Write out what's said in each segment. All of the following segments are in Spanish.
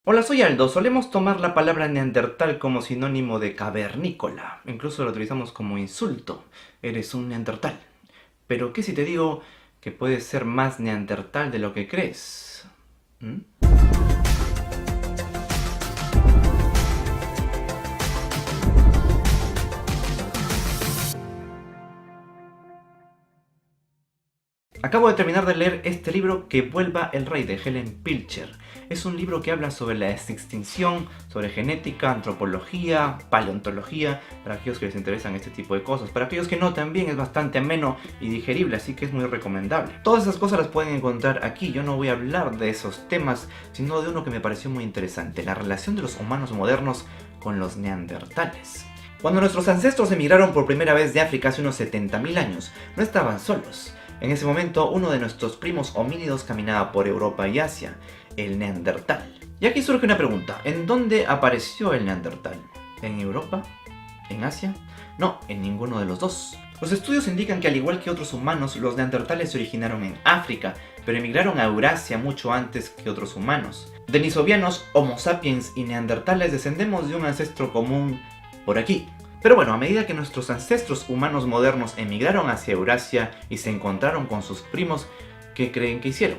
Hola, soy Aldo. Solemos tomar la palabra neandertal como sinónimo de cavernícola. Incluso lo utilizamos como insulto. Eres un neandertal. Pero ¿qué si te digo que puedes ser más neandertal de lo que crees? ¿Mm? Acabo de terminar de leer este libro, Que vuelva el rey, de Helen Pilcher. Es un libro que habla sobre la extinción, sobre genética, antropología, paleontología, para aquellos que les interesan este tipo de cosas. Para aquellos que no, también es bastante ameno y digerible, así que es muy recomendable. Todas esas cosas las pueden encontrar aquí. Yo no voy a hablar de esos temas, sino de uno que me pareció muy interesante: la relación de los humanos modernos con los neandertales. Cuando nuestros ancestros emigraron por primera vez de África hace unos 70.000 años, no estaban solos. En ese momento, uno de nuestros primos homínidos caminaba por Europa y Asia, el neandertal. Y aquí surge una pregunta: ¿en dónde apareció el neandertal? ¿En Europa? ¿En Asia? No, en ninguno de los dos. Los estudios indican que, al igual que otros humanos, los neandertales se originaron en África, pero emigraron a Eurasia mucho antes que otros humanos. Denisovianos, Homo sapiens y neandertales descendemos de un ancestro común por aquí. Pero bueno, a medida que nuestros ancestros humanos modernos emigraron hacia Eurasia y se encontraron con sus primos, ¿qué creen que hicieron?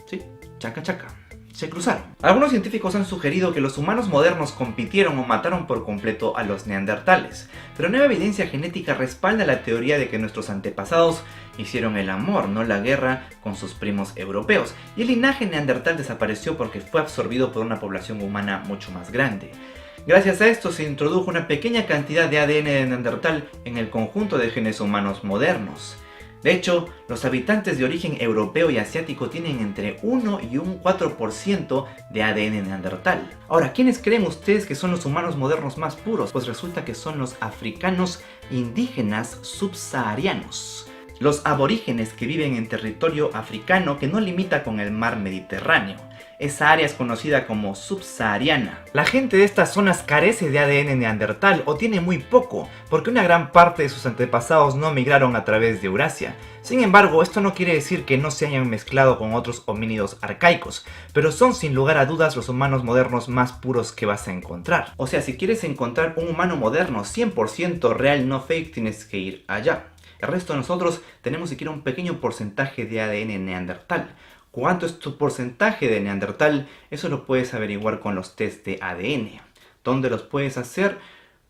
Sí, chaca chaca. Se cruzaron. Algunos científicos han sugerido que los humanos modernos compitieron o mataron por completo a los neandertales, pero nueva evidencia genética respalda la teoría de que nuestros antepasados hicieron el amor, no la guerra, con sus primos europeos, y el linaje neandertal desapareció porque fue absorbido por una población humana mucho más grande. Gracias a esto se introdujo una pequeña cantidad de ADN de neandertal en el conjunto de genes humanos modernos. De hecho, los habitantes de origen europeo y asiático tienen entre 1 y un 4% de ADN neandertal. Ahora, ¿quiénes creen ustedes que son los humanos modernos más puros? Pues resulta que son los africanos indígenas subsaharianos. Los aborígenes que viven en territorio africano que no limita con el mar Mediterráneo. Esa área es conocida como subsahariana. La gente de estas zonas carece de ADN neandertal o tiene muy poco, porque una gran parte de sus antepasados no migraron a través de Eurasia. Sin embargo, esto no quiere decir que no se hayan mezclado con otros homínidos arcaicos, pero son sin lugar a dudas los humanos modernos más puros que vas a encontrar. O sea, si quieres encontrar un humano moderno 100% real, no fake, tienes que ir allá. El resto de nosotros tenemos siquiera un pequeño porcentaje de ADN neandertal. ¿Cuánto es tu porcentaje de neandertal? Eso lo puedes averiguar con los test de ADN. ¿Dónde los puedes hacer?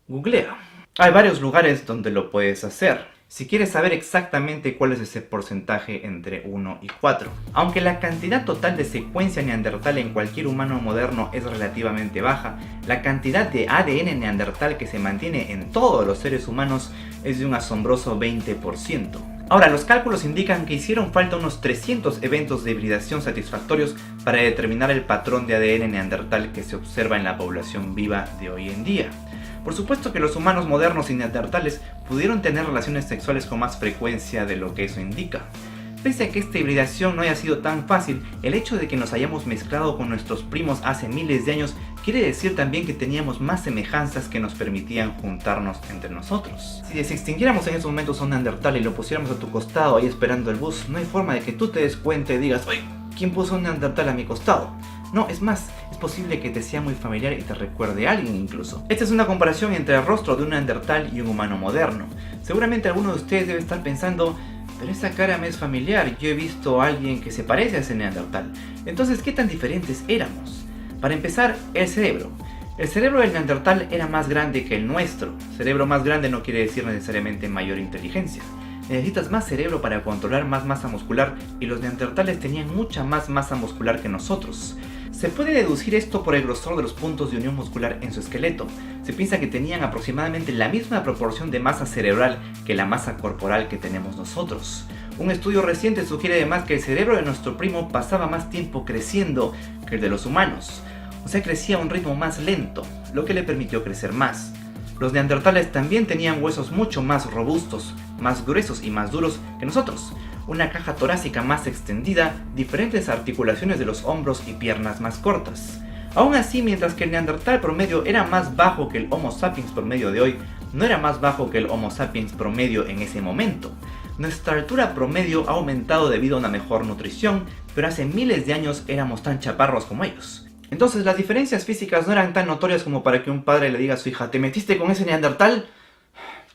Googlea. Hay varios lugares donde lo puedes hacer, si quieres saber exactamente cuál es ese porcentaje entre 1 y 4. Aunque la cantidad total de secuencia neandertal en cualquier humano moderno es relativamente baja, la cantidad de ADN neandertal que se mantiene en todos los seres humanos es de un asombroso 20%. Ahora, los cálculos indican que hicieron falta unos 300 eventos de hibridación satisfactorios para determinar el patrón de ADN neandertal que se observa en la población viva de hoy en día. Por supuesto que los humanos modernos y neandertales pudieron tener relaciones sexuales con más frecuencia de lo que eso indica. Pese a que esta hibridación no haya sido tan fácil, el hecho de que nos hayamos mezclado con nuestros primos hace miles de años quiere decir también que teníamos más semejanzas que nos permitían juntarnos entre nosotros. Si extinguiéramos en esos momentos a un neandertal y lo pusiéramos a tu costado ahí esperando el bus, no hay forma de que tú te des cuenta y digas: "Oye, ¿quién puso un neandertal a mi costado?". No, es más, es posible que te sea muy familiar y te recuerde a alguien incluso. Esta es una comparación entre el rostro de un neandertal y un humano moderno. Seguramente alguno de ustedes debe estar pensando: pero esa cara me es familiar, yo he visto a alguien que se parece a ese neandertal. Entonces, ¿qué tan diferentes éramos? Para empezar, el cerebro. El cerebro del neandertal era más grande que el nuestro. Cerebro más grande no quiere decir necesariamente mayor inteligencia. Necesitas más cerebro para controlar más masa muscular, y los neandertales tenían mucha más masa muscular que nosotros. Se puede deducir esto por el grosor de los puntos de unión muscular en su esqueleto. Se piensa que tenían aproximadamente la misma proporción de masa cerebral que la masa corporal que tenemos nosotros. Un estudio reciente sugiere además que el cerebro de nuestro primo pasaba más tiempo creciendo que el de los humanos. O sea, crecía a un ritmo más lento, lo que le permitió crecer más. Los neandertales también tenían huesos mucho más robustos, más gruesos y más duros que nosotros, una caja torácica más extendida, diferentes articulaciones de los hombros y piernas más cortas. Aún así, mientras que el neandertal promedio era más bajo que el Homo sapiens promedio de hoy, no era más bajo que el Homo sapiens promedio en ese momento. Nuestra altura promedio ha aumentado debido a una mejor nutrición, pero hace miles de años éramos tan chaparros como ellos. Entonces las diferencias físicas no eran tan notorias como para que un padre le diga a su hija: ¿te metiste con ese neandertal?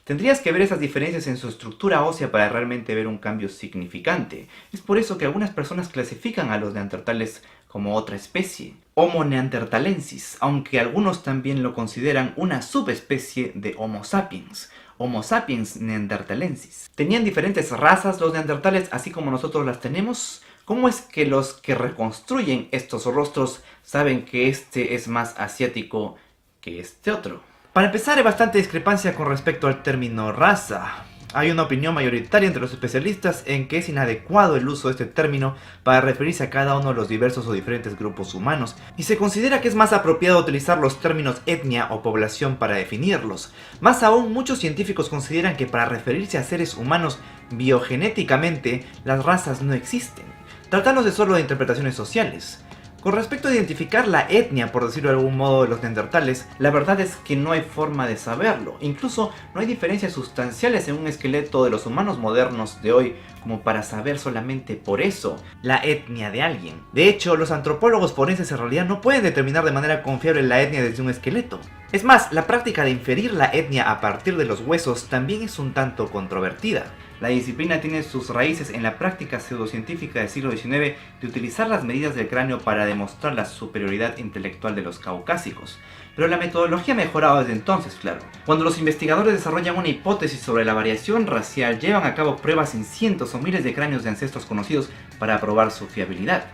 Tendrías que ver esas diferencias en su estructura ósea para realmente ver un cambio significante. Es por eso que algunas personas clasifican a los neandertales como otra especie, Homo neanderthalensis, aunque algunos también lo consideran una subespecie de Homo sapiens, Homo sapiens neanderthalensis. ¿Tenían diferentes razas los neandertales así como nosotros las tenemos? ¿Cómo es que los que reconstruyen estos rostros saben que este es más asiático que este otro? Para empezar, hay bastante discrepancia con respecto al término raza. Hay una opinión mayoritaria entre los especialistas en que es inadecuado el uso de este término para referirse a cada uno de los diversos o diferentes grupos humanos, y se considera que es más apropiado utilizar los términos etnia o población para definirlos. Más aún, muchos científicos consideran que para referirse a seres humanos biogenéticamente, las razas no existen, tratándose solo de interpretaciones sociales. Con respecto a identificar la etnia, por decirlo de algún modo, de los neandertales, la verdad es que no hay forma de saberlo. Incluso no hay diferencias sustanciales en un esqueleto de los humanos modernos de hoy como para saber solamente por eso la etnia de alguien. De hecho, los antropólogos forenses en realidad no pueden determinar de manera confiable la etnia desde un esqueleto. Es más, la práctica de inferir la etnia a partir de los huesos también es un tanto controvertida. La disciplina tiene sus raíces en la práctica pseudocientífica del siglo XIX de utilizar las medidas del cráneo para demostrar la superioridad intelectual de los caucásicos. Pero la metodología ha mejorado desde entonces, claro. Cuando los investigadores desarrollan una hipótesis sobre la variación racial, llevan a cabo pruebas en cientos o miles de cráneos de ancestros conocidos para probar su fiabilidad.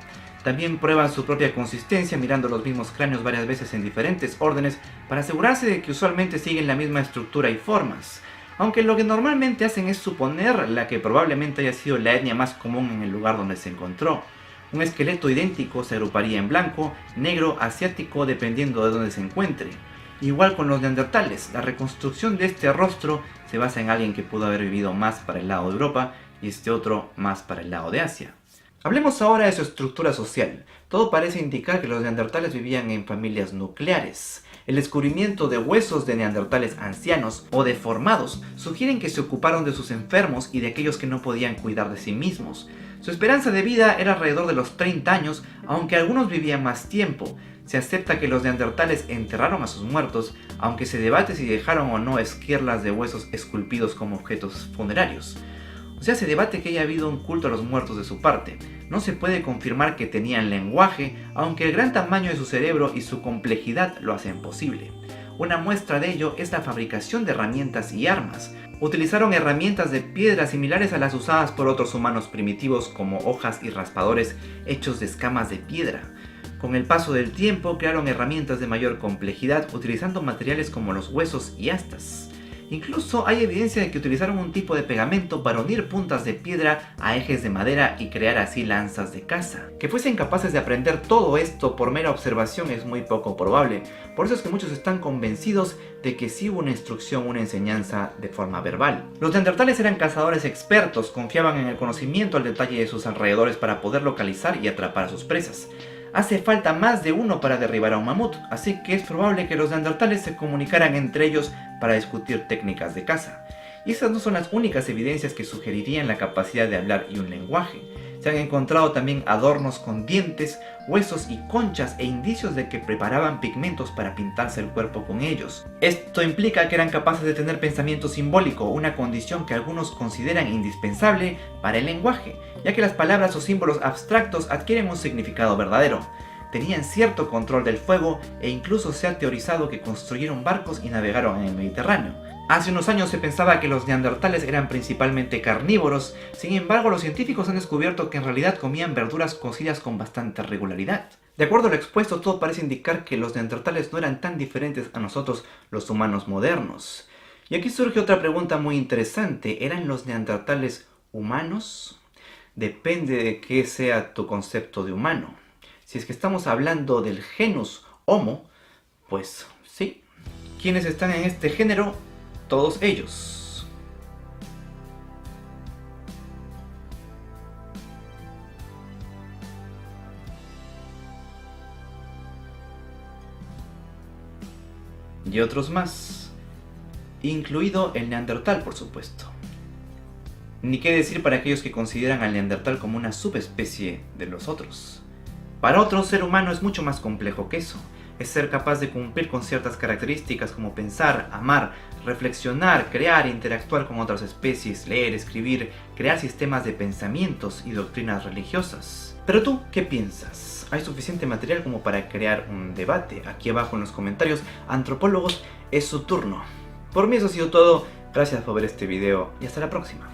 También prueban su propia consistencia mirando los mismos cráneos varias veces en diferentes órdenes para asegurarse de que usualmente siguen la misma estructura y formas. Aunque lo que normalmente hacen es suponer la que probablemente haya sido la etnia más común en el lugar donde se encontró. Un esqueleto idéntico se agruparía en blanco, negro, asiático, dependiendo de dónde se encuentre. Igual con los neandertales, la reconstrucción de este rostro se basa en alguien que pudo haber vivido más para el lado de Europa y este otro más para el lado de Asia. Hablemos ahora de su estructura social. Todo parece indicar que los neandertales vivían en familias nucleares. El descubrimiento de huesos de neandertales ancianos o deformados sugieren que se ocuparon de sus enfermos y de aquellos que no podían cuidar de sí mismos. Su esperanza de vida era alrededor de los 30 años, aunque algunos vivían más tiempo. Se acepta que los neandertales enterraron a sus muertos, aunque se debate si dejaron o no esquirlas de huesos esculpidos como objetos funerarios. O sea, se debate que haya habido un culto a los muertos de su parte. No se puede confirmar que tenían lenguaje, aunque el gran tamaño de su cerebro y su complejidad lo hacen posible. Una muestra de ello es la fabricación de herramientas y armas. Utilizaron herramientas de piedra similares a las usadas por otros humanos primitivos como hojas y raspadores hechos de escamas de piedra. Con el paso del tiempo crearon herramientas de mayor complejidad utilizando materiales como los huesos y astas. Incluso hay evidencia de que utilizaron un tipo de pegamento para unir puntas de piedra a ejes de madera y crear así lanzas de caza. Que fuesen capaces de aprender todo esto por mera observación es muy poco probable, por eso es que muchos están convencidos de que sí hubo una instrucción, una enseñanza de forma verbal. Los neandertales eran cazadores expertos, confiaban en el conocimiento al detalle de sus alrededores para poder localizar y atrapar a sus presas. Hace falta más de uno para derribar a un mamut, así que es probable que los neandertales se comunicaran entre ellos para discutir técnicas de caza. Y esas no son las únicas evidencias que sugerirían la capacidad de hablar y un lenguaje. Se han encontrado también adornos con dientes, huesos y conchas e indicios de que preparaban pigmentos para pintarse el cuerpo con ellos. Esto implica que eran capaces de tener pensamiento simbólico, una condición que algunos consideran indispensable para el lenguaje, ya que las palabras o símbolos abstractos adquieren un significado verdadero. Tenían cierto control del fuego e incluso se ha teorizado que construyeron barcos y navegaron en el Mediterráneo. Hace unos años se pensaba que los neandertales eran principalmente carnívoros, sin embargo los científicos han descubierto que en realidad comían verduras cocidas con bastante regularidad. De acuerdo a lo expuesto, todo parece indicar que los neandertales no eran tan diferentes a nosotros los humanos modernos. Y aquí surge otra pregunta muy interesante, ¿eran los neandertales humanos? Depende de qué sea tu concepto de humano. Si es que estamos hablando del genus Homo, pues sí. ¿Quiénes están en este género? Todos ellos. Y otros más, incluido el neandertal, por supuesto. Ni qué decir para aquellos que consideran al neandertal como una subespecie de los otros. Para otro, ser humano es mucho más complejo que eso. Es ser capaz de cumplir con ciertas características como pensar, amar, reflexionar, crear e interactuar con otras especies, leer, escribir, crear sistemas de pensamientos y doctrinas religiosas. Pero tú, ¿qué piensas? ¿Hay suficiente material como para crear un debate? Aquí abajo en los comentarios, antropólogos, es su turno. Por mí eso ha sido todo, gracias por ver este video y hasta la próxima.